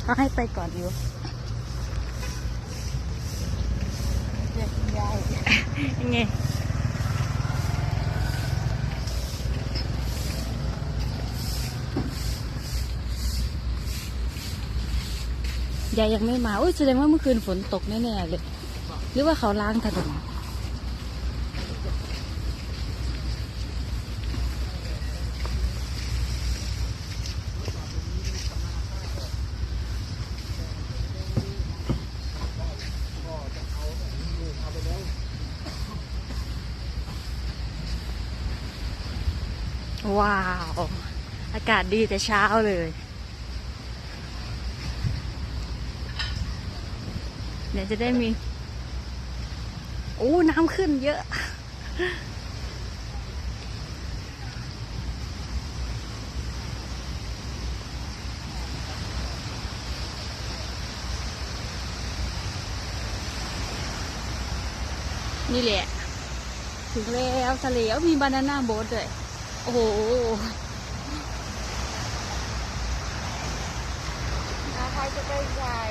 เอาให้ไปก่อนอยู่ยายยังไงยายยังไม่มาอุ้ยแสดงว่าเมื่อคืนฝนตกแน่ๆเลยหรือว่าเขาล้างถนนว้าว อากาศดีแต่เช้าเลยเดี๋ยวจะได้มีโอ้น้ำขึ้นเยอะนี่แหละถึงแล้วทะเลมีบานาน่าโบ๊ทด้วยโอ้โหใครจะไปยาย